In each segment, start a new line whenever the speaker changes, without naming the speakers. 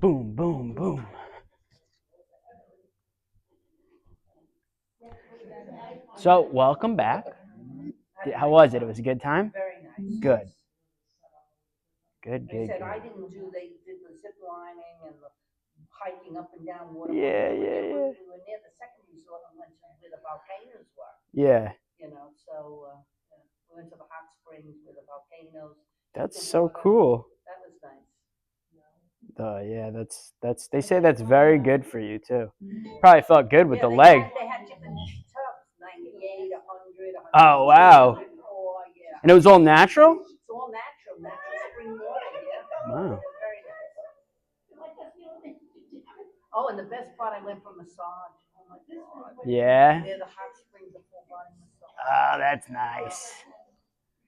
Boom, boom, boom. So, welcome back. How was it? It was a good time?
Very nice.
Good.
Yes.
Good,
They
good,
said I
good.
didn't do. They did the zip lining and the hiking up and down water.
Yeah,
We were
yeah,
near,
yeah.
we were near the second resort and went to where the volcanoes were.
Yeah,
So yeah, we went to the hot springs where the volcanoes hit
that's
the
so
water.
cool.
That was nice.
Yeah, that's. They say that's very good for you too. Probably felt good with
Yeah,
the leg.
they had different tubs, 98, 100,
Oh
102,
wow!
104, yeah.
And it was all natural.
It's all natural spring water, yeah.
Wow.
They're very nice. Oh, and the best part, I went for massage. Oh my God.
Yeah.
Near the hot springs, the full body massage.
Oh, that's nice.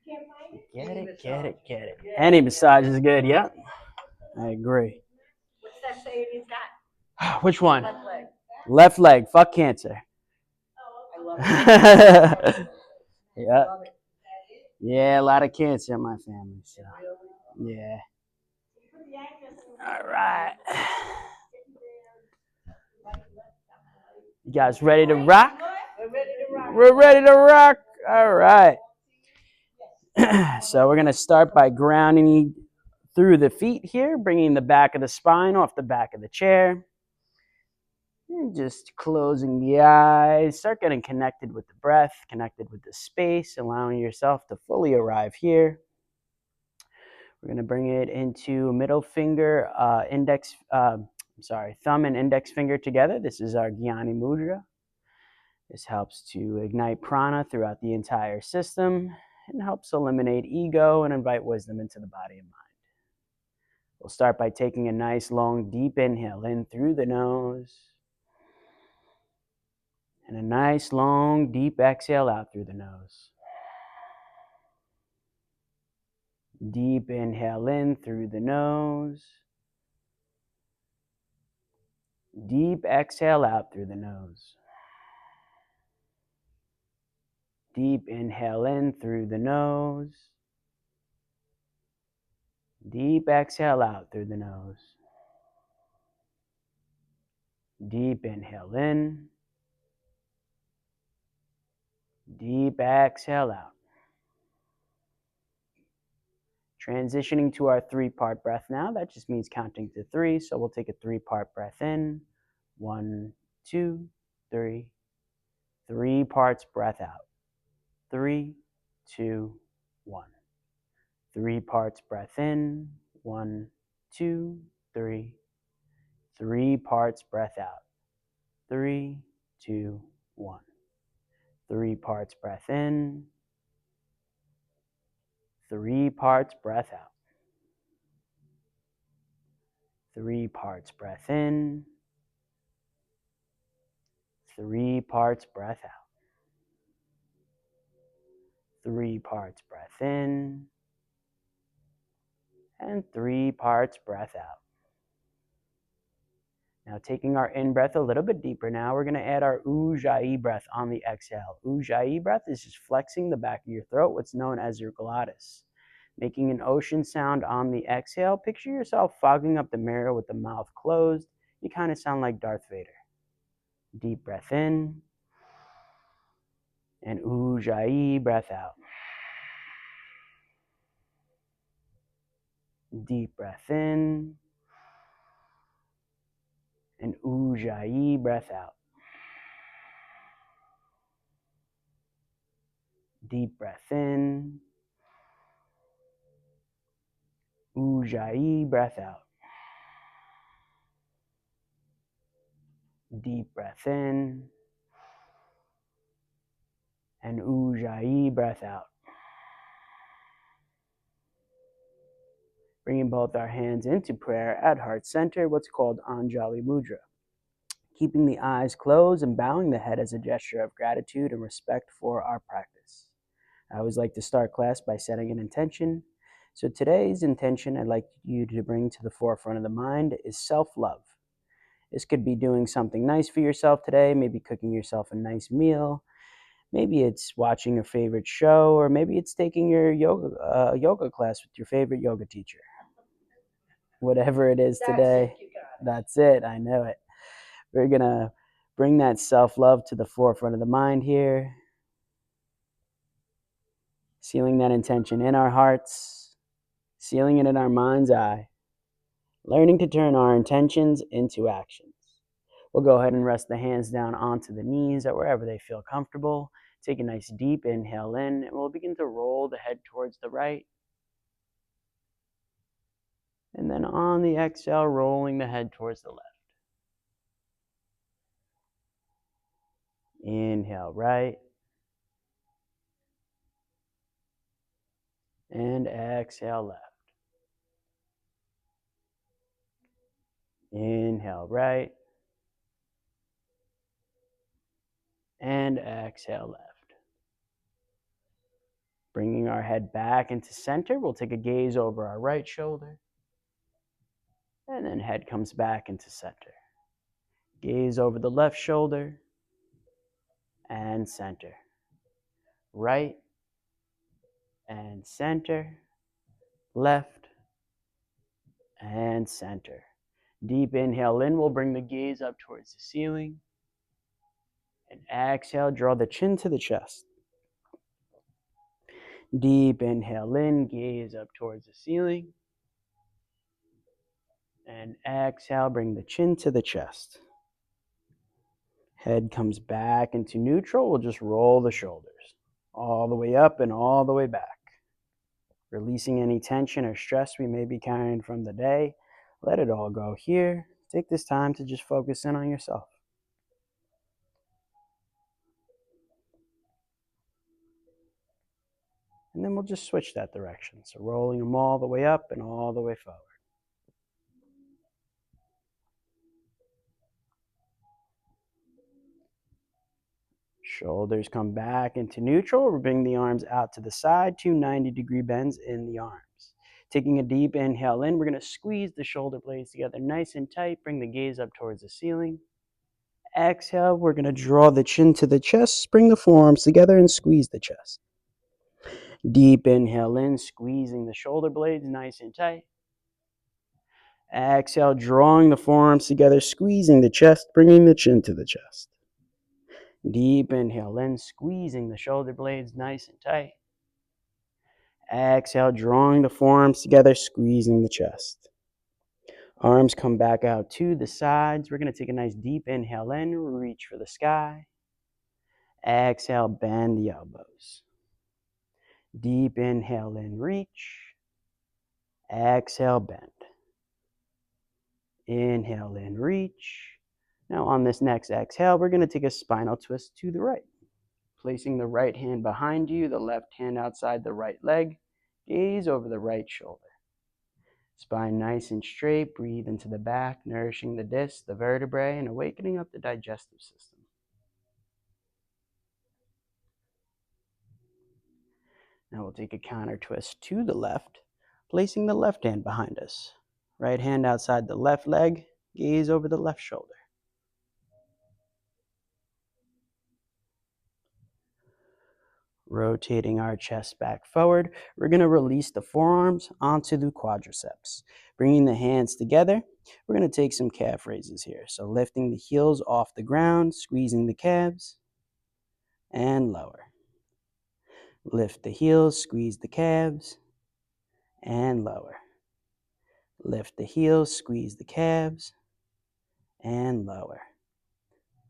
Get
Any
it, get
massage.
it, get it.
Yeah.
Any massage is good. Yep, I agree.
What's that saying he's got?
Which one?
Left leg.
Left leg. Fuck cancer.
I love it.
Yeah.
Love it.
Yeah, a lot of cancer in my family. So
Really?
yeah. All right. You guys ready to rock?
We're ready to rock.
We're ready to rock. All right. So we're gonna start by grounding through the feet here, bringing the back of the spine off the back of the chair. And just closing the eyes. Start getting connected with the breath, connected with the space, allowing yourself to fully arrive here. We're going to bring it into middle finger, thumb and index finger together. This is our Gyani Mudra. This helps to ignite prana throughout the entire system and helps eliminate ego and invite wisdom into the body and mind. We'll start by taking a nice, long, deep inhale in through the nose and a nice, long, deep exhale out through the nose. Deep inhale in through the nose. Deep exhale out through the nose. Deep inhale in through the nose. Deep exhale out through the nose. Deep inhale in. Deep exhale out. Transitioning to our 3-part breath now. That just means counting to 3. So we'll take a 3-part breath in. 1, 2, 3. 3 parts breath out. 3, 2, 1. 3 parts breath in. 1, 2, 3. 3 parts breath out. 3, 2, 1. 3 parts breath in. 3 parts breath out. 3 parts breath in. 3 parts breath out. 3 parts breath in. And 3 parts breath out. Now taking our in-breath a little bit deeper now, we're going to add our Ujjayi breath on the exhale. Ujjayi breath is just flexing the back of your throat, what's known as your glottis. Making an ocean sound on the exhale. Picture yourself fogging up the mirror with the mouth closed. You kind of sound like Darth Vader. Deep breath in. And Ujjayi breath out. Deep breath in. And Ujjayi breath out. Deep breath in. Ujjayi breath out. Deep breath in. And Ujjayi breath out. Bringing both our hands into prayer at heart center, what's called Anjali Mudra. Keeping the eyes closed and bowing the head as a gesture of gratitude and respect for our practice. I always like to start class by setting an intention. So today's intention I'd like you to bring to the forefront of the mind is self-love. This could be doing something nice for yourself today, maybe cooking yourself a nice meal. Maybe it's watching your favorite show, or maybe it's taking your yoga class with your favorite yoga teacher. Whatever it is today. That's it. I know it. We're going to bring that self-love to the forefront of the mind here, sealing that intention in our hearts, sealing it in our mind's eye, learning to turn our intentions into actions. We'll go ahead and rest the hands down onto the knees or wherever they feel comfortable. Take a nice deep inhale in, and we'll begin to roll the head towards the right. And then on the exhale, rolling the head towards the left. Inhale right. And exhale left. Inhale right. And exhale left. Bringing our head back into center, we'll take a gaze over our right shoulder. And then head comes back into center. Gaze over the left shoulder and center. Right and center. Left and center. Deep inhale in, we'll bring the gaze up towards the ceiling. And exhale, draw the chin to the chest. Deep inhale in, gaze up towards the ceiling. And exhale, bring the chin to the chest. Head comes back into neutral. We'll just roll the shoulders all the way up and all the way back. Releasing any tension or stress we may be carrying from the day. Let it all go here. Take this time to just focus in on yourself. And then we'll just switch that direction. So rolling them all the way up and all the way forward. Shoulders come back into neutral. We'll bring the arms out to the side, 2 90-degree bends in the arms. Taking a deep inhale in, we're going to squeeze the shoulder blades together nice and tight. Bring the gaze up towards the ceiling. Exhale, we're going to draw the chin to the chest. Bring the forearms together and squeeze the chest. Deep inhale in, squeezing the shoulder blades nice and tight. Exhale, drawing the forearms together, squeezing the chest, bringing the chin to the chest. Deep inhale in, squeezing the shoulder blades nice and tight. Exhale, drawing the forearms together, squeezing the chest. Arms come back out to the sides. We're going to take a nice deep inhale in, reach for the sky. Exhale, bend the elbows. Deep inhale in, reach. Exhale, bend. Inhale in, reach. Now on this next exhale, we're going to take a spinal twist to the right. Placing the right hand behind you, the left hand outside the right leg. Gaze over the right shoulder. Spine nice and straight. Breathe into the back, nourishing the disc, the vertebrae, and awakening up the digestive system. Now we'll take a counter twist to the left, placing the left hand behind us. Right hand outside the left leg. Gaze over the left shoulder. Rotating our chest back forward, we're going to release the forearms onto the quadriceps. Bringing the hands together, we're going to take some calf raises here. So lifting the heels off the ground, squeezing the calves, and lower. Lift the heels, squeeze the calves, and lower. Lift the heels, squeeze the calves, and lower.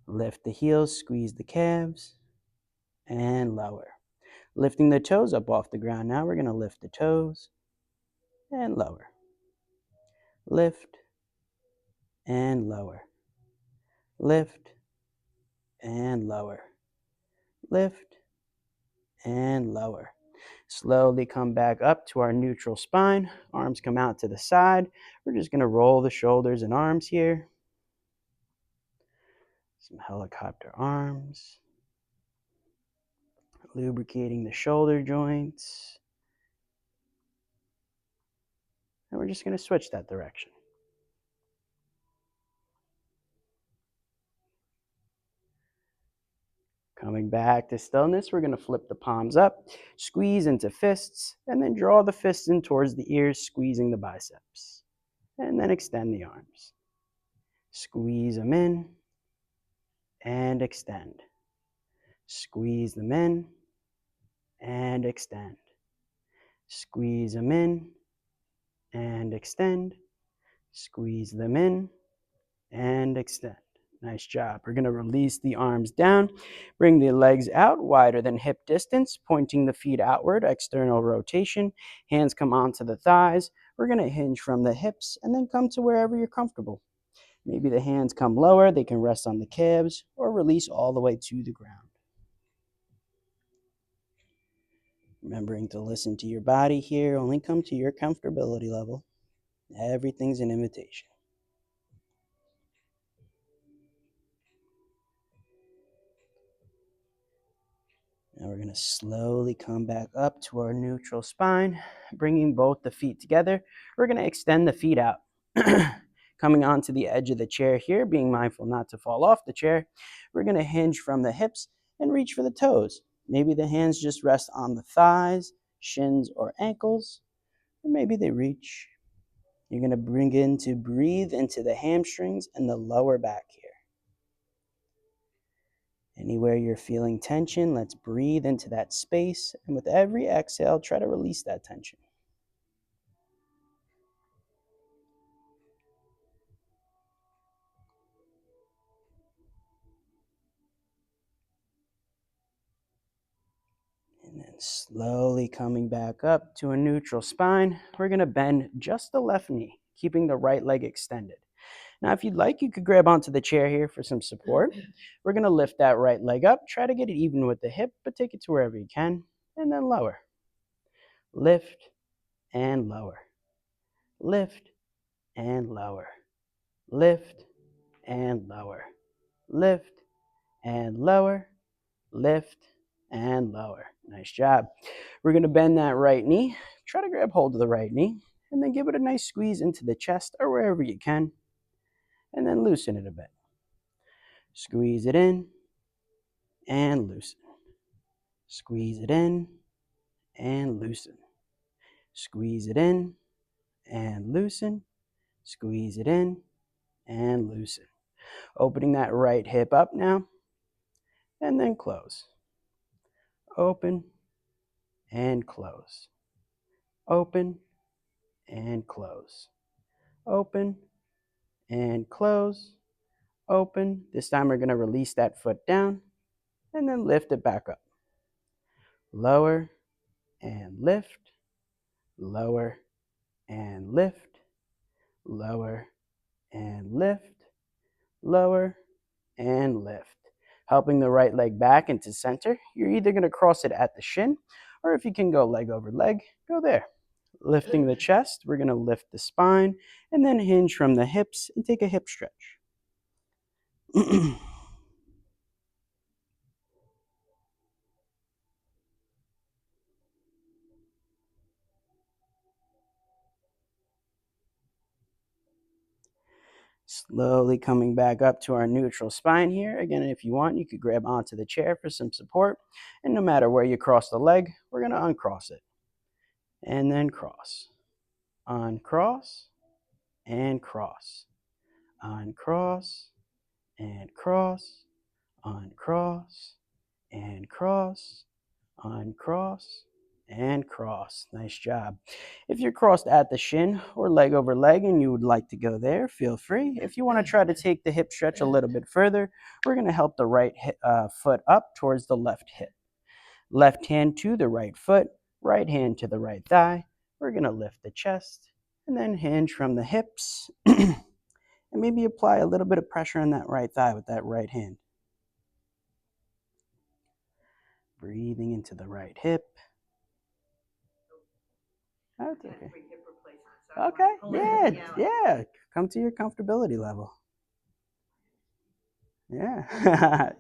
Lift the heels, squeeze the calves, and lower. Lifting the toes up off the ground. Now we're going to lift the toes and lower. Lift and lower. Lift and lower. Lift and lower. Slowly come back up to our neutral spine. Arms come out to the side. We're just going to roll the shoulders and arms here. Some helicopter arms. Lubricating the shoulder joints. And we're just going to switch that direction. Coming back to stillness, we're going to flip the palms up, squeeze into fists, and then draw the fists in towards the ears, squeezing the biceps. And then extend the arms. Squeeze them in and extend. Squeeze them in and extend. Squeeze them in and extend. Squeeze them in and extend. Nice job. We're going to release the arms down. Bring the legs out wider than hip distance, pointing the feet outward, external rotation. Hands come onto the thighs. We're going to hinge from the hips and then come to wherever you're comfortable. Maybe the hands come lower, they can rest on the calves, or release all the way to the ground. Remembering to listen to your body here, only come to your comfortability level. Everything's an invitation. Now we're going to slowly come back up to our neutral spine, bringing both the feet together. We're going to extend the feet out. Coming onto the edge of the chair here, being mindful not to fall off the chair. We're going to hinge from the hips and reach for the toes. Maybe the hands just rest on the thighs, shins, or ankles, or maybe they reach. You're going to bring in to breathe into the hamstrings and the lower back here. Anywhere you're feeling tension, let's breathe into that space. And with every exhale, try to release that tension. And then slowly coming back up to a neutral spine, we're going to bend just the left knee, keeping the right leg extended. Now, if you'd like, you could grab onto the chair here for some support. We're going to lift that right leg up. Try to get it even with the hip, but take it to wherever you can. And then lower. Lift and lower. Lift and lower. Lift and lower. Lift and lower. Lift and lower. Nice job. We're going to bend that right knee. Try to grab hold of the right knee and then give it a nice squeeze into the chest or wherever you can. And then loosen it a bit. Squeeze it in and loosen. Squeeze it in and loosen. Squeeze it in and loosen. Squeeze it in and loosen. Opening that right hip up now and then close. Open and close. Open and close. Open and close. Open. This time we're going to release that foot down and then lift it back up. Lower and lift. Lower and lift. Lower and lift. Lower and lift. Helping the right leg back into center. You're either going to cross it at the shin, or if you can go leg over leg, go there. Lifting the chest, we're going to lift the spine and then hinge from the hips and take a hip stretch. Slowly coming back up to our neutral spine here. Again, if you want, you could grab onto the chair for some support. And no matter where you cross the leg, we're going to uncross it. And then cross. Uncross and cross. Uncross and cross. Uncross and cross. Uncross and cross. Nice job. If you're crossed at the shin or leg over leg and you would like to go there, feel free. If you want to try to take the hip stretch a little bit further, we're going to help the right foot up towards the left hip. Left hand to the right foot, right hand to the right thigh. We're going to lift the chest and then hinge from the hips and maybe apply a little bit of pressure on that right thigh with that right hand. Breathing into the right hip. That's okay. Okay, yeah. Come to your comfortability level. Yeah,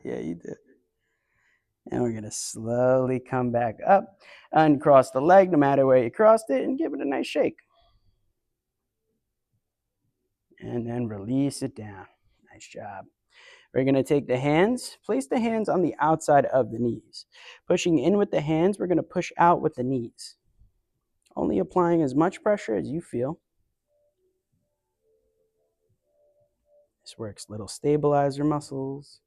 yeah, you do. And we're going to slowly come back up, uncross the leg no matter where you crossed it, and give it a nice shake. And then release it down. Nice job. We're going to take the hands, place the hands on the outside of the knees. Pushing in with the hands, we're going to push out with the knees. Only applying as much pressure as you feel. This works little stabilizer muscles.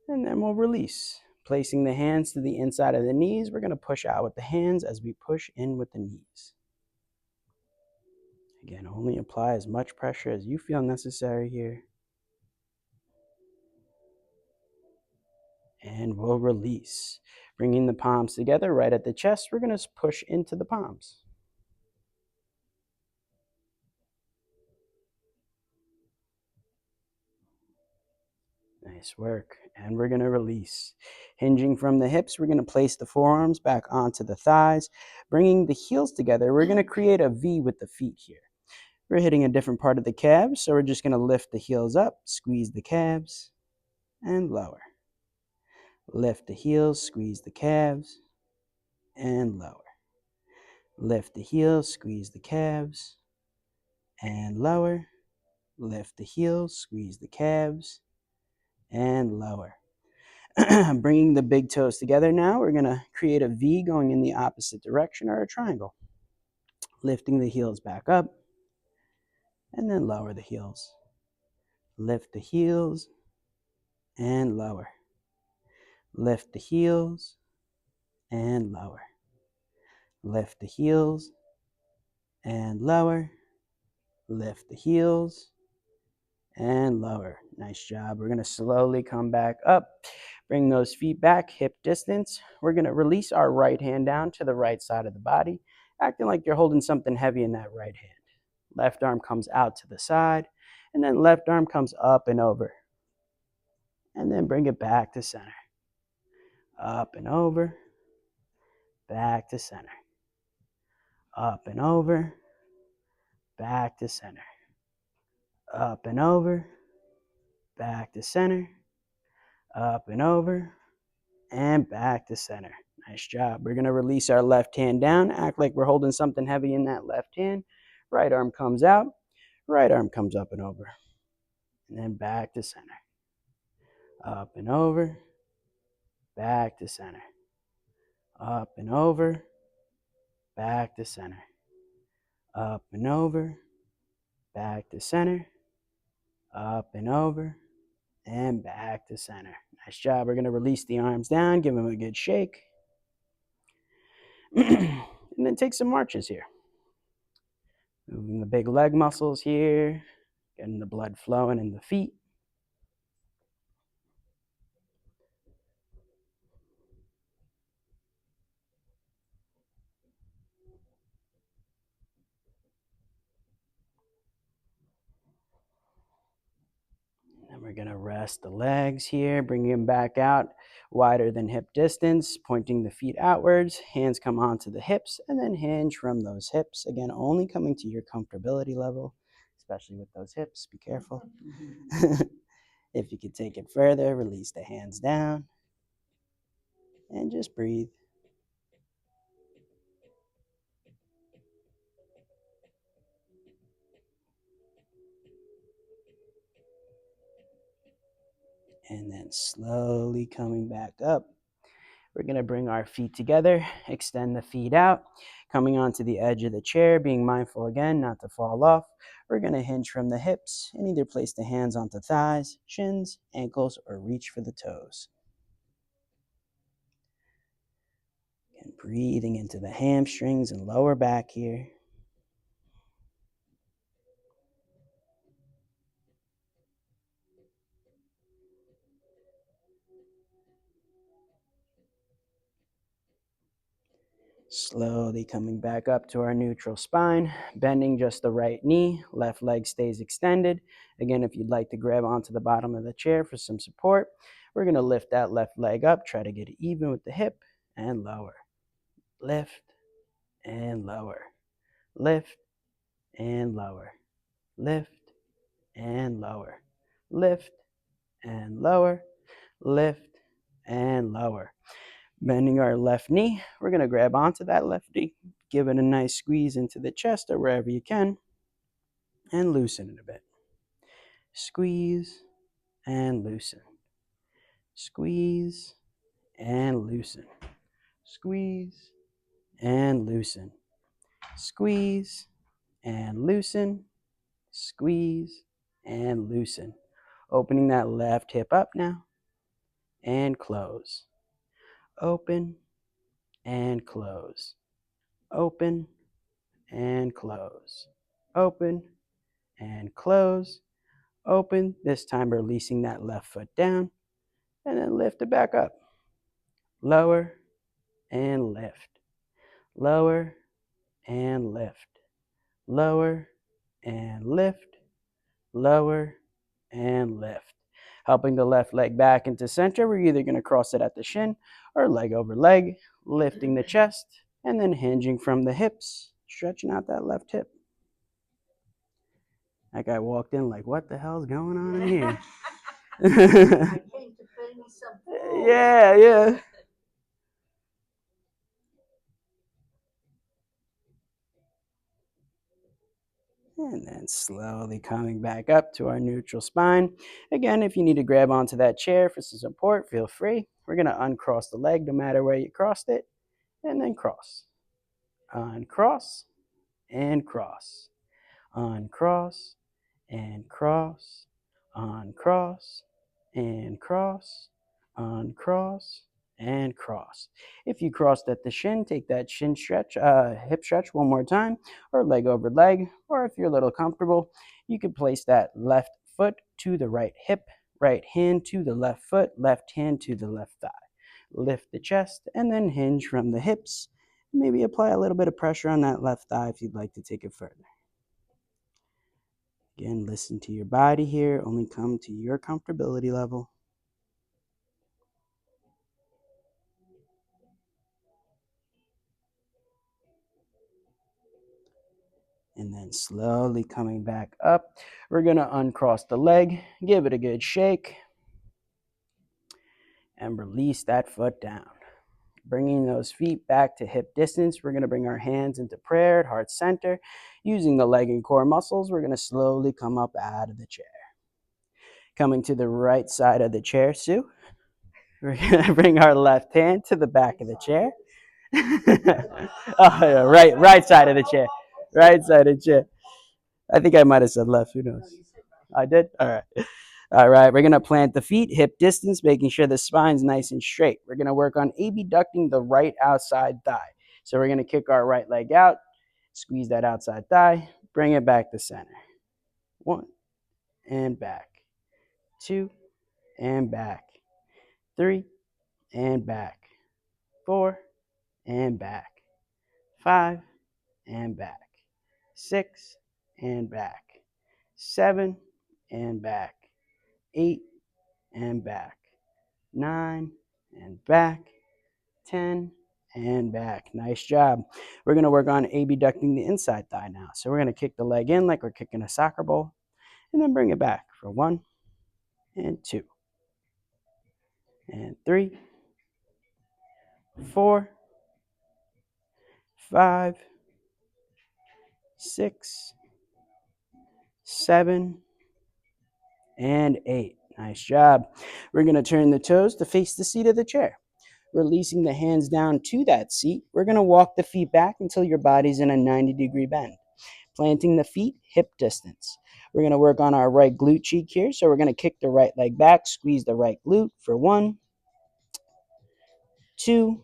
And then we'll release. Placing the hands to the inside of the knees, we're going to push out with the hands as we push in with the knees. Again, only apply as much pressure as you feel necessary here. And we'll release. Bringing the palms together right at the chest, we're going to push into the palms. Nice work. And we're going to release. Hinging from the hips, we're going to place the forearms back onto the thighs. Bringing the heels together, we're going to create a V with the feet here. We're hitting a different part of the calves, so we're just going to lift the heels up, squeeze the calves, and lower. Lift the heels, squeeze the calves, and lower. Lift the heels, squeeze the calves, and lower. Lift the heels, squeeze the calves, and lower. Bringing the big toes together now, we're going to create a V going in the opposite direction, or a triangle. Lifting the heels back up, and then lower the heels. Lift the heels, and lower. Lift the heels, and lower. Lift the heels, and lower. Lift the heels, and lower. Nice job. We're going to slowly come back up. Bring those feet back, hip distance. We're going to release our right hand down to the right side of the body, acting like you're holding something heavy in that right hand. Left arm comes out to the side, and then left arm comes up and over. And then bring it back to center. Up and over, back to center. Up and over, back to center. Up and over, back to center. Up and over, and back to center. Nice job. We're going to release our left hand down, act like we're holding something heavy in that left hand. Right arm comes out, right arm comes up and over. And then back to center. Up and over, back to center. Up and over, back to center. Up and over, back to center. Up and over, and back to center. Nice job. We're going to release the arms down, give them a good shake. And then take some marches here. Moving the big leg muscles here, getting the blood flowing in the feet. And we're going to rest the legs here, bring them back out wider than hip distance, pointing the feet outwards. Hands come onto the hips, and then hinge from those hips. Again, only coming to your comfortability level, especially with those hips. Be careful. If you could take it further, release the hands down and just breathe. And then slowly coming back up. We're going to bring our feet together, extend the feet out, coming onto the edge of the chair, being mindful again not to fall off. We're going to hinge from the hips and either place the hands onto thighs, shins, ankles, or reach for the toes. And breathing into the hamstrings and lower back here. Slowly coming back up to our neutral spine, bending just the right knee, left leg stays extended. Again, if you'd like to grab onto the bottom of the chair for some support, we're going to lift that left leg up, try to get it even with the hip, and lower. Lift and lower. Lift and lower. Lift and lower. Lift and lower. Lift and lower. Bending our left knee, we're going to grab onto that left knee, give it a nice squeeze into the chest or wherever you can, and loosen it a bit. Squeeze and loosen. Squeeze and loosen. Squeeze and loosen. Squeeze and loosen. squeeze, and loosen. Opening that left hip up now, and close. Open, and close. Open, and close. Open, and close. Open, this time releasing that left foot down, and then lift it back up. Lower, and lift. Lower, and lift. Lower, and lift. Lower, and lift. Helping the left leg back into center, we're either going to cross it at the shin or leg over leg, lifting the chest, and then hinging from the hips, stretching out that left hip. That guy walked in like, what the hell's going on in here?
I came to bring me some food.
Yeah. And then slowly coming back up to our neutral spine. Again, if you need to grab onto that chair for some support, feel free. We're going to uncross the leg no matter where you crossed it, and then cross. Uncross, and cross. Uncross, and cross. Uncross, and cross. Uncross, and cross. If you crossed at the shin, take that shin stretch, hip stretch one more time, or leg over leg, or if you're a little comfortable, you can place that left foot to the right hip, right hand to the left foot, left hand to the left thigh. Lift the chest and then hinge from the hips. Maybe apply a little bit of pressure on that left thigh if you'd like to take it further. Again, listen to your body here, only come to your comfortability level. And then slowly coming back up, we're going to uncross the leg, give it a good shake, and release that foot down. Bringing those feet back to hip distance, we're going to bring our hands into prayer at heart center. Using the leg and core muscles, we're going to slowly come up out of the chair. Coming to the right side of the chair, Sue. We're going to bring our left hand to the back of the chair. Oh, yeah, right side of the chair. Right side of the chair. I think I might have said left. Who knows? I did? All right. All right. We're going to plant the feet, hip distance, making sure the spine's nice and straight. We're going to work on abducting the right outside thigh. So we're going to kick our right leg out, squeeze that outside thigh, bring it back to center. 1, and back. 2, and back. 3, and back. 4, and back. 5, and back. 6, and back. 7, and back. 8, and back. 9, and back. 10, and back. Nice job. We're going to work on abducting the inside thigh now. So we're going to kick the leg in like we're kicking a soccer ball, and then bring it back for 1, and 2, and 3, 4, 5, 6, 7, and 8. Nice job. We're going to turn the toes to face the seat of the chair. Releasing the hands down to that seat, we're going to walk the feet back until your body's in a 90-degree bend. Planting the feet hip distance. We're going to work on our right glute cheek here. So we're going to kick the right leg back, squeeze the right glute for 1, 2,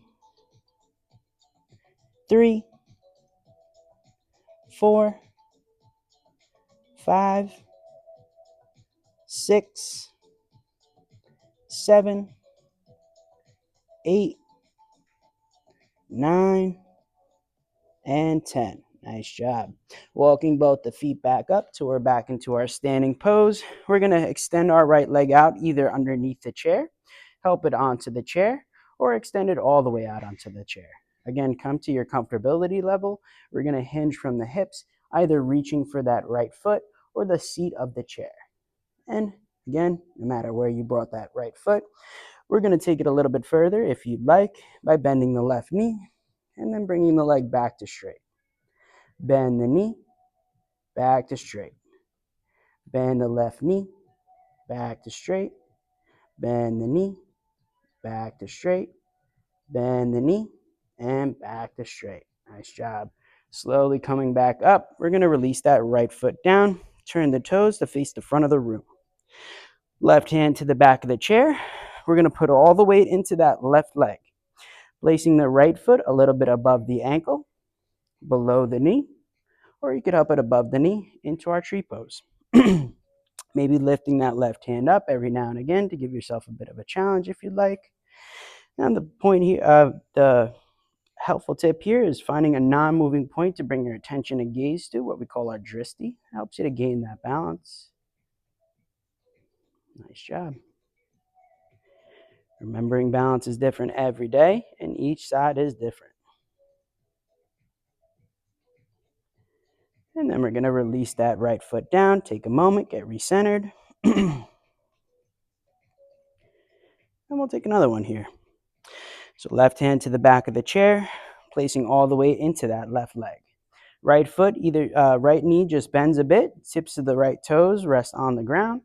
3, 4, 5, 6, 7, 8, 9, and 10. Nice job. Walking both the feet back up till we're back into our standing pose. We're going to extend our right leg out either underneath the chair, help it onto the chair, or extend it all the way out onto the chair. Again, come to your comfortability level. We're going to hinge from the hips, either reaching for that right foot or the seat of the chair. And again, no matter where you brought that right foot, we're going to take it a little bit further if you'd like by bending the left knee and then bringing the leg back to straight. Bend the knee, back to straight. Bend the left knee, back to straight. Bend the knee, back to straight. Bend the knee, and back to straight. Nice job. Slowly coming back up, we're going to release that right foot down. Turn the toes to face the front of the room. Left hand to the back of the chair. We're going to put all the weight into that left leg, placing the right foot a little bit above the ankle, below the knee, or you could up it above the knee into our tree pose. Maybe lifting that left hand up every now and again to give yourself a bit of a challenge if you'd like. And the point here, the helpful tip here is finding a non-moving point to bring your attention and gaze to, what we call our drishti. Helps you to gain that balance. Nice job. Remembering balance is different every day, and each side is different. And then we're going to release that right foot down. Take a moment, get recentered. And we'll take another one here. So left hand to the back of the chair, placing all the weight into that left leg. Right foot, either right knee just bends a bit, tips of the right toes rest on the ground,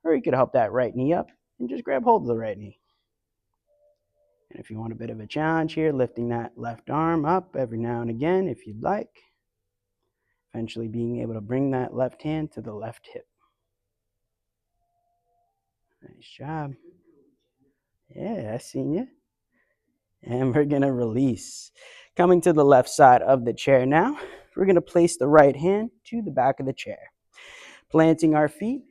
or you could help that right knee up and just grab hold of the right knee. And if you want a bit of a challenge here, lifting that left arm up every now and again if you'd like. Eventually being able to bring that left hand to the left hip. Nice job. Yeah, I seen you. And we're going to release. Coming to the left side of the chair now, we're going to place the right hand to the back of the chair. Planting our feet.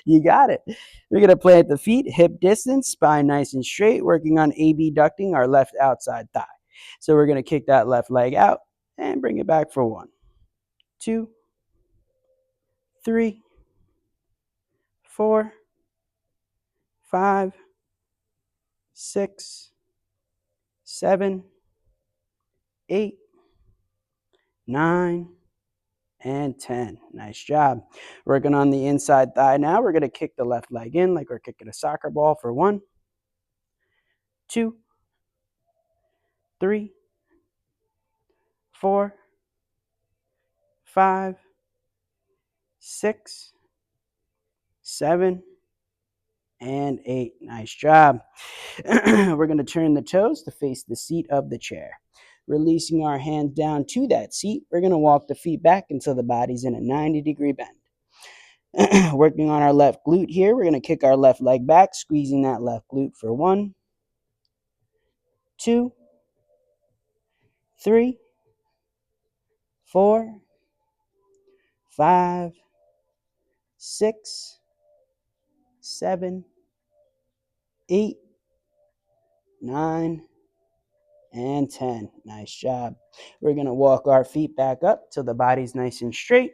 You got it. We're going to plant the feet, hip distance, spine nice and straight, working on abducting our left outside thigh. So we're going to kick that left leg out and bring it back for 1, 2, 3, 4, 5, 6, 7, 8, 9, and 10. Nice job. Working on the inside thigh now. We're going to kick the left leg in like we're kicking a soccer ball for 1, 2, 3, 4, 5, 6, 7, and 8. Nice job. We're going to turn the toes to face the seat of the chair. Releasing our hands down to that seat, we're going to walk the feet back until the body's in a 90-degree bend. Working on our left glute here, we're going to kick our left leg back, squeezing that left glute for 1, 2, 3, 4, 5, 6, 7, 8, 9, and 10. Nice job. We're going to walk our feet back up till the body's nice and straight.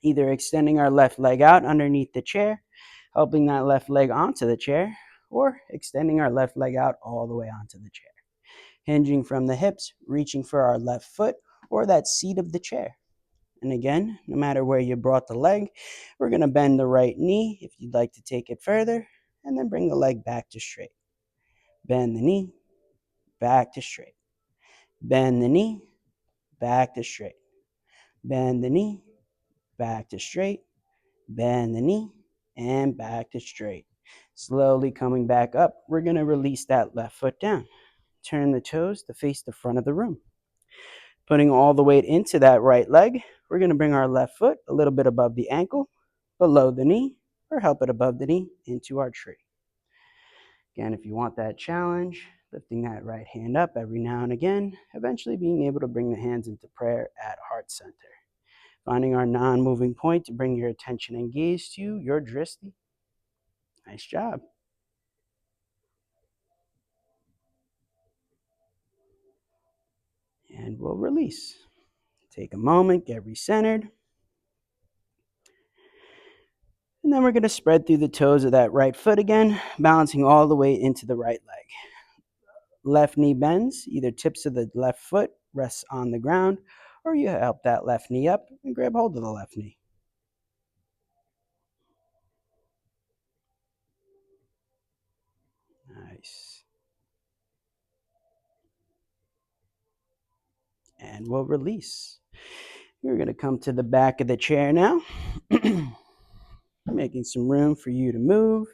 Either extending our left leg out underneath the chair, helping that left leg onto the chair, or extending our left leg out all the way onto the chair. Hinging from the hips, reaching for our left foot or that seat of the chair. And again, no matter where you brought the leg, we're going to bend the right knee if you'd like to take it further, and then bring the leg back to straight. Bend the knee, back to straight. Bend the knee, back to straight. Bend the knee, back to straight. Bend the knee, and back to straight. Slowly coming back up, we're going to release that left foot down. Turn the toes to face the front of the room. Putting all the weight into that right leg, we're going to bring our left foot a little bit above the ankle, below the knee, or help it above the knee into our tree. Again, if you want that challenge, lifting that right hand up every now and again, eventually being able to bring the hands into prayer at heart center. Finding our non-moving point to bring your attention and gaze to your drishti. Nice job. And we'll release. Take a moment, get recentered. And then we're going to spread through the toes of that right foot again, balancing all the way into the right leg. Left knee bends, either tips of the left foot rests on the ground, or you help that left knee up and grab hold of the left knee. Nice. And we'll release. You're going to come to the back of the chair now, making some room for you to move.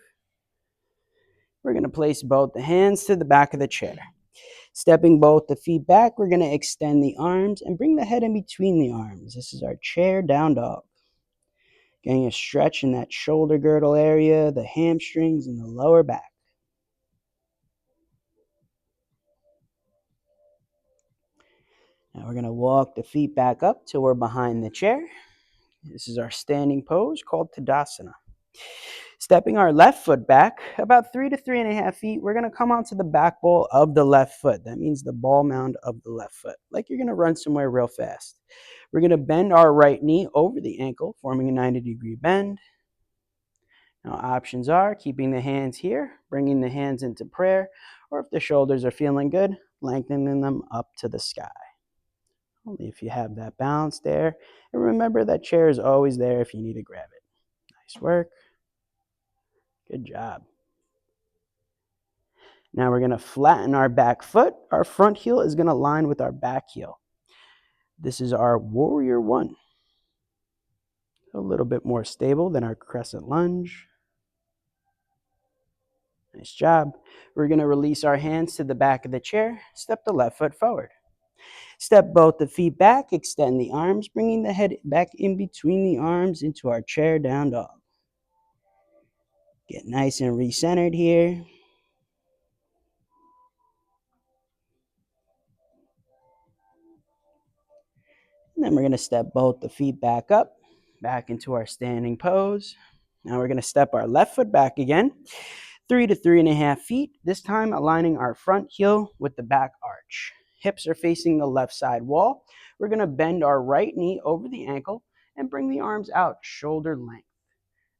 We're going to place both the hands to the back of the chair. Stepping both the feet back, we're going to extend the arms and bring the head in between the arms. This is our chair down dog. Getting a stretch in that shoulder girdle area, the hamstrings, and the lower back. Now we're going to walk the feet back up till we're behind the chair. This is our standing pose called Tadasana. Stepping our left foot back about 3 to 3.5 feet, we're going to come onto the back ball of the left foot. That means the ball mound of the left foot, like you're going to run somewhere real fast. We're going to bend our right knee over the ankle, forming a 90-degree bend. Now, options are keeping the hands here, bringing the hands into prayer, or if the shoulders are feeling good, lengthening them up to the sky. Only if you have that balance there. And remember that chair is always there if you need to grab it. Nice work. Good job. Now we're going to flatten our back foot. Our front heel is going to line with our back heel. This is our warrior one. A little bit more stable than our crescent lunge. Nice job. We're going to release our hands to the back of the chair. Step the left foot forward. Step both the feet back, extend the arms, bringing the head back in between the arms into our chair down dog. Get nice and recentered here. And then we're going to step both the feet back up, back into our standing pose. Now we're going to step our left foot back again, 3 to 3.5 feet, this time aligning our front heel with the back arch. Hips are facing the left side wall. We're going to bend our right knee over the ankle and bring the arms out, shoulder length.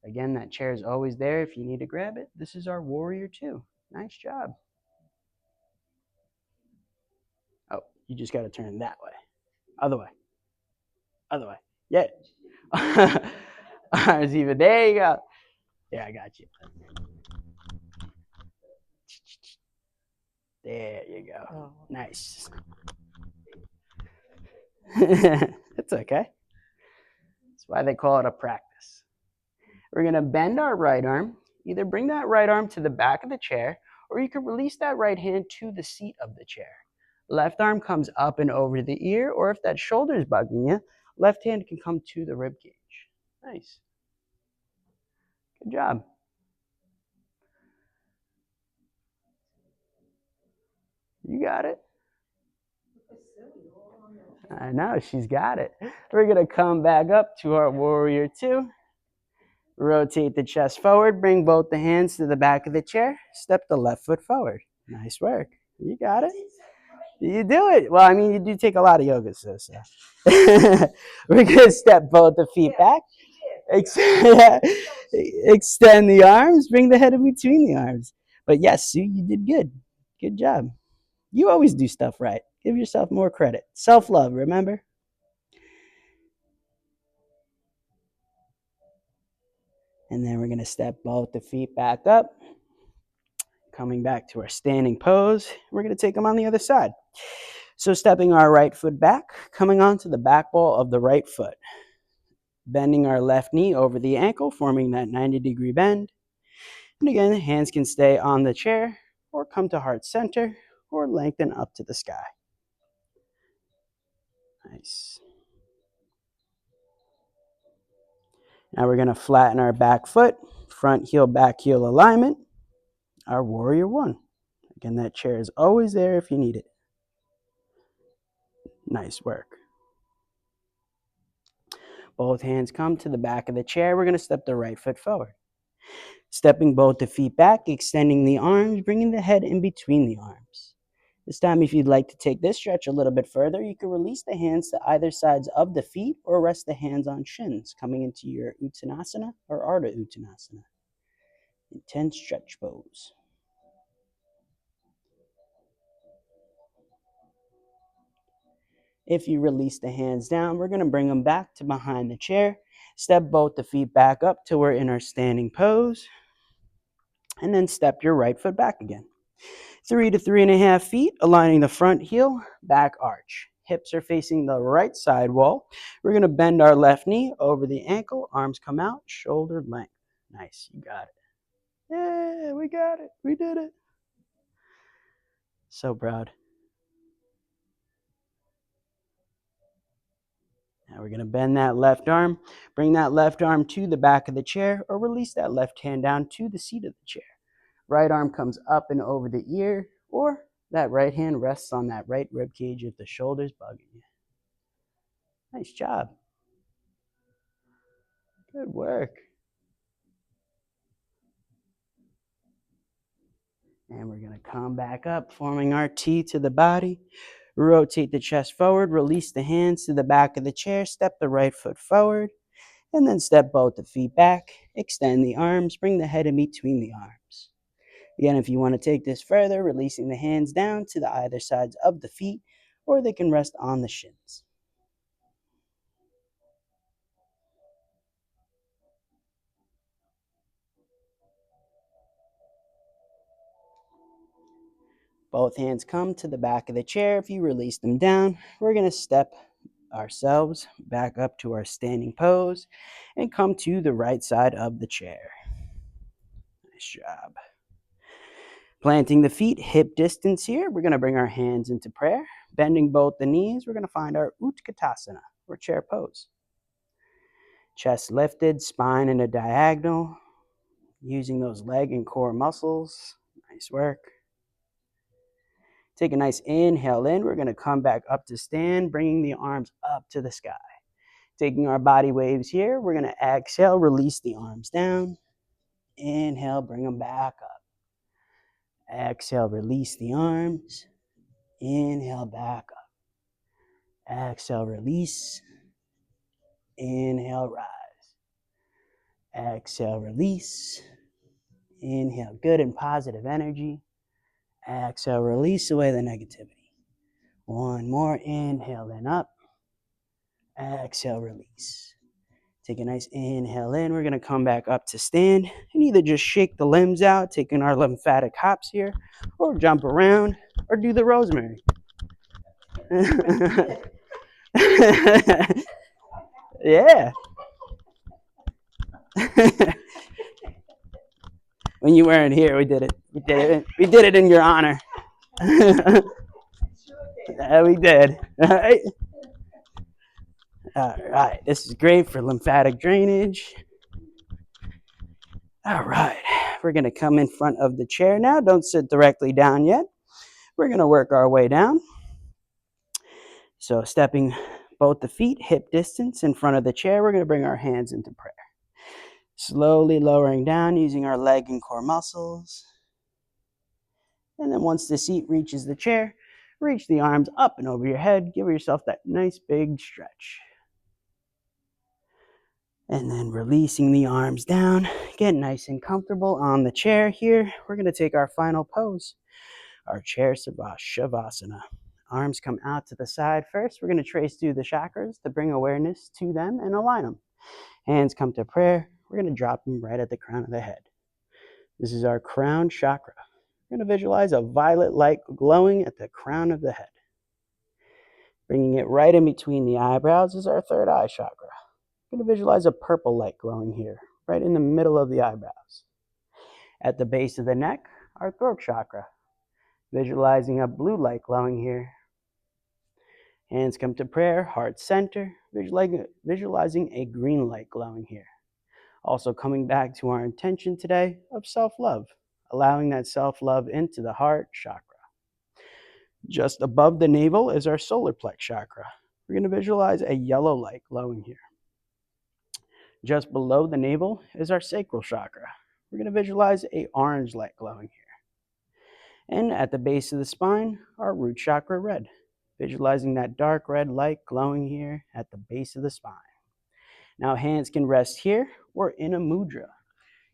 Again, that chair is always there if you need to grab it. This is our warrior two. Nice job. Oh, you just got to turn that way. Other way. Other way. Yeah. Arms even. There you go. Yeah, I got you. There you go. Oh. Nice. It's okay. That's why they call it a practice. We're going to bend our right arm. Either bring that right arm to the back of the chair, or you can release that right hand to the seat of the chair. Left arm comes up and over the ear, or if that shoulder is bugging you, left hand can come to the rib cage. Nice. Good job. You got it. I know, she's got it. We're going to come back up to our warrior two. Rotate the chest forward. Bring both the hands to the back of the chair. Step the left foot forward. Nice work. You got it. You do it. Well, I mean, you do take a lot of yoga, so. We're going to step both the feet back. Extend the arms. Bring the head in between the arms. But yes, Sue, you did good. Good job. You always do stuff right. Give yourself more credit. Self-love, remember? And then we're going to step both the feet back up. Coming back to our standing pose. We're going to take them on the other side. So stepping our right foot back, coming onto the back ball of the right foot. Bending our left knee over the ankle, forming that 90-degree bend. And again, hands can stay on the chair or come to heart center or lengthen up to the sky. Nice. Now we're going to flatten our back foot, front heel, back heel alignment, our warrior one. Again, that chair is always there if you need it. Nice work. Both hands come to the back of the chair. We're going to step the right foot forward. Stepping both the feet back, extending the arms, bringing the head in between the arms. This time, if you'd like to take this stretch a little bit further, you can release the hands to either sides of the feet or rest the hands on shins, coming into your Uttanasana or Ardha Uttanasana. Intense stretch pose. If you release the hands down, we're going to bring them back to behind the chair. Step both the feet back up till we're in our standing pose. And then step your right foot back again. 3 to 3.5 feet, aligning the front heel, back arch. Hips are facing the right side wall. We're going to bend our left knee over the ankle. Arms come out, shoulder length. Nice, you got it. Yeah, we got it. We did it. So proud. Now we're going to bend that left arm, bring that left arm to the back of the chair, or release that left hand down to the seat of the chair. Right arm comes up and over the ear, or that right hand rests on that right rib cage if the shoulder's bugging you. Nice job. Good work. And we're going to come back up, forming our T to the body. Rotate the chest forward, release the hands to the back of the chair, step the right foot forward, and then step both the feet back. Extend the arms, bring the head in between the arms. Again, if you want to take this further, releasing the hands down to the either sides of the feet, or they can rest on the shins. Both hands come to the back of the chair. If you release them down, we're going to step ourselves back up to our standing pose and come to the right side of the chair. Nice job. Planting the feet hip distance here, we're going to bring our hands into prayer. Bending both the knees, we're going to find our Utkatasana, or chair pose. Chest lifted, spine in a diagonal, using those leg and core muscles. Nice work. Take a nice inhale in. We're going to come back up to stand, bringing the arms up to the sky. Taking our body waves here, we're going to exhale, release the arms down. Inhale, bring them back up. Exhale, release the arms. Inhale, back up. Exhale, release. Inhale, rise. Exhale, release. Inhale, good and positive energy. Exhale, release away the negativity. One more, inhale in up. Exhale, release. Take a nice inhale in. We're going to come back up to stand and either just shake the limbs out, taking our lymphatic hops here, or jump around, or do the rosemary. Yeah. When you weren't here, we did it. We did it in your honor. Yeah, we did. All right. This is great for lymphatic drainage. All right. We're going to come in front of the chair now. Don't sit directly down yet. We're going to work our way down. So stepping both the feet hip distance in front of the chair, we're going to bring our hands into prayer. Slowly lowering down using our leg and core muscles. And then once the seat reaches the chair, reach the arms up and over your head. Give yourself that nice big stretch. And then releasing the arms down. Get nice and comfortable on the chair here. We're going to take our final pose, our chair shavasana. Arms come out to the side first. We're going to trace through the chakras to bring awareness to them and align them. Hands come to prayer. We're going to drop them right at the crown of the head. This is our crown chakra. We're going to visualize a violet light glowing at the crown of the head. Bringing it right in between the eyebrows is our third eye chakra. We're going to visualize a purple light glowing here, right in the middle of the eyebrows. At the base of the neck, our throat chakra. Visualizing a blue light glowing here. Hands come to prayer, heart center, visualizing a green light glowing here. Also coming back to our intention today of self-love, allowing that self-love into the heart chakra. Just above the navel is our solar plex chakra. We're going to visualize a yellow light glowing here. Just below the navel is our sacral chakra. We're going to visualize an orange light glowing here. And at the base of the spine, our root chakra red. Visualizing that dark red light glowing here at the base of the spine. Now hands can rest here or in a mudra.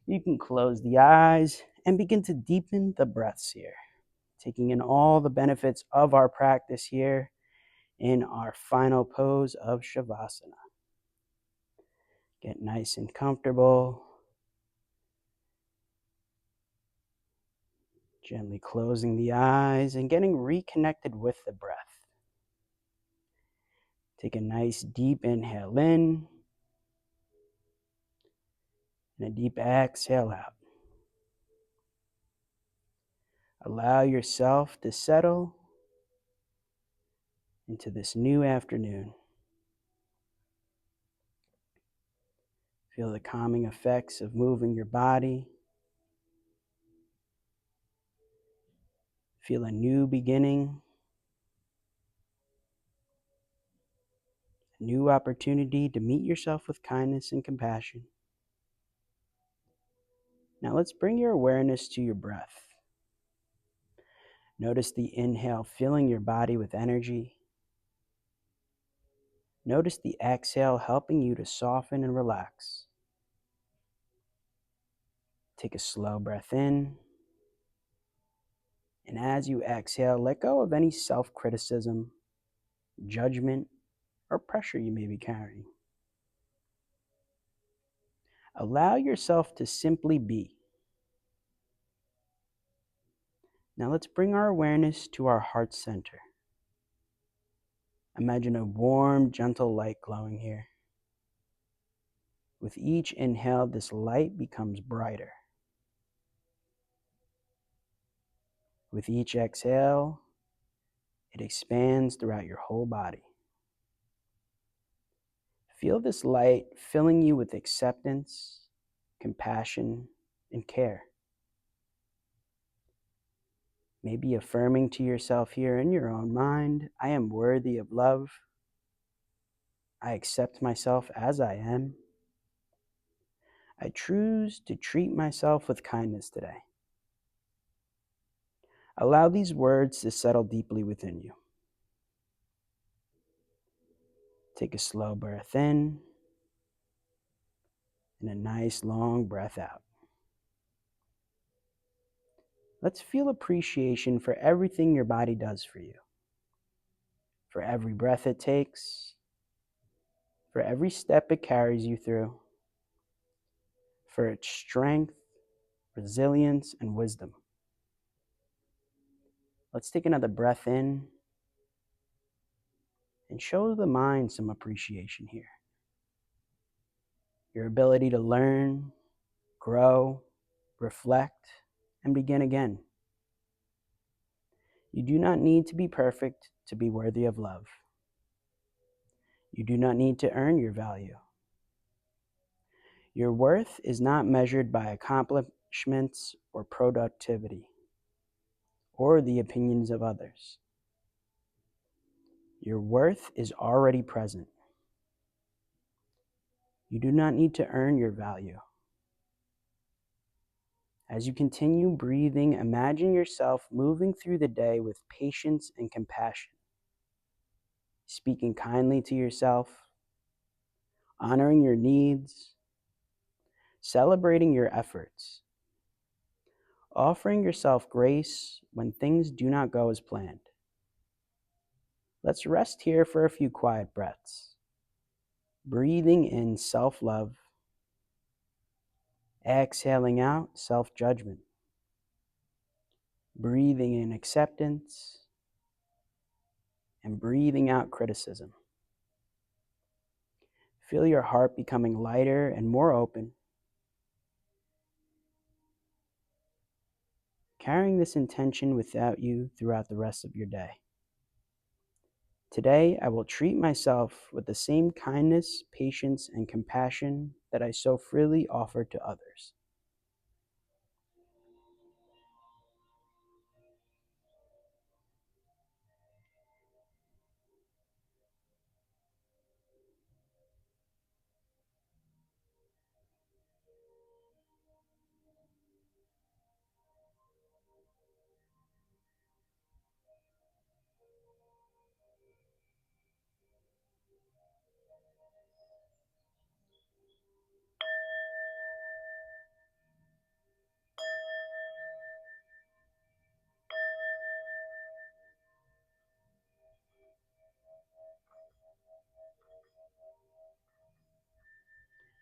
You can close the eyes and begin to deepen the breaths here. Taking in all the benefits of our practice here in our final pose of Shavasana. Get nice and comfortable. Gently closing the eyes and getting reconnected with the breath. Take a nice deep inhale in and a deep exhale out. Allow yourself to settle into this new afternoon. Feel the calming effects of moving your body. Feel a new beginning, a new opportunity to meet yourself with kindness and compassion. Now let's bring your awareness to your breath. Notice the inhale filling your body with energy. Notice the exhale helping you to soften and relax. Take a slow breath in. And as you exhale, let go of any self-criticism, judgment, or pressure you may be carrying. Allow yourself to simply be. Now let's bring our awareness to our heart center. Imagine a warm, gentle light glowing here. With each inhale, this light becomes brighter. With each exhale, it expands throughout your whole body. Feel this light filling you with acceptance, compassion, and care. Maybe affirming to yourself here in your own mind, I am worthy of love. I accept myself as I am. I choose to treat myself with kindness today. Allow these words to settle deeply within you. Take a slow breath in and a nice long breath out. Let's feel appreciation for everything your body does for you. For every breath it takes, for every step it carries you through, for its strength, resilience, and wisdom. Let's take another breath in and show the mind some appreciation here. Your ability to learn, grow, reflect, and begin again. You do not need to be perfect to be worthy of love. You do not need to earn your value. Your worth is not measured by accomplishments or productivity or the opinions of others. Your worth is already present. You do not need to earn your value. As you continue breathing, imagine yourself moving through the day with patience and compassion, speaking kindly to yourself, honoring your needs, celebrating your efforts, offering yourself grace when things do not go as planned. Let's rest here for a few quiet breaths, breathing in self-love, exhaling out self-judgment, breathing in acceptance, and breathing out criticism. Feel your heart becoming lighter and more open, carrying this intention without you throughout the rest of your day. Today, I will treat myself with the same kindness, patience, and compassion that I so freely offer to others.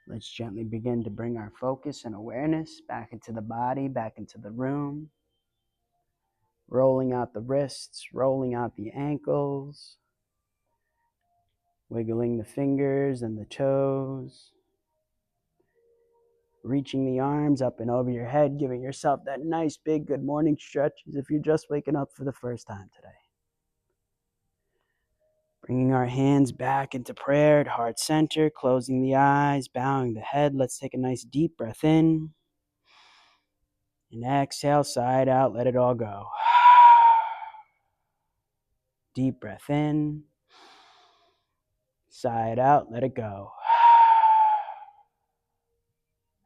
Let's gently begin to bring our focus and awareness back into the body, back into the room. Rolling out the wrists, rolling out the ankles, wiggling the fingers and the toes. Reaching the arms up and over your head, giving yourself that nice big good morning stretch as if you're just waking up for the first time today. Bringing our hands back into prayer at heart center, closing the eyes, bowing the head. Let's take a nice deep breath in. And exhale, side out, let it all go. Deep breath in. Side out, let it go.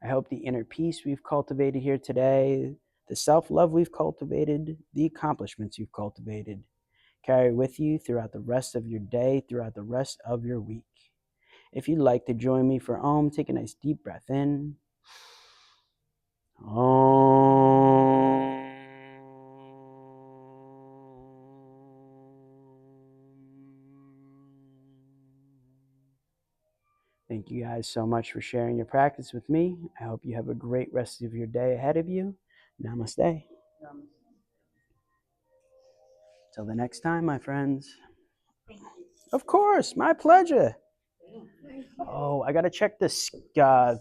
I hope the inner peace we've cultivated here today, the self-love we've cultivated, the accomplishments you've cultivated, carry with you throughout the rest of your day, throughout the rest of your week. If you'd like to join me for Om, take a nice deep breath in. Om. Thank you guys so much for sharing your practice with me. I hope you have a great rest of your day ahead of you. Namaste. Till the next time, my friends. Of course, my pleasure. Oh, I gotta check this. Yeah.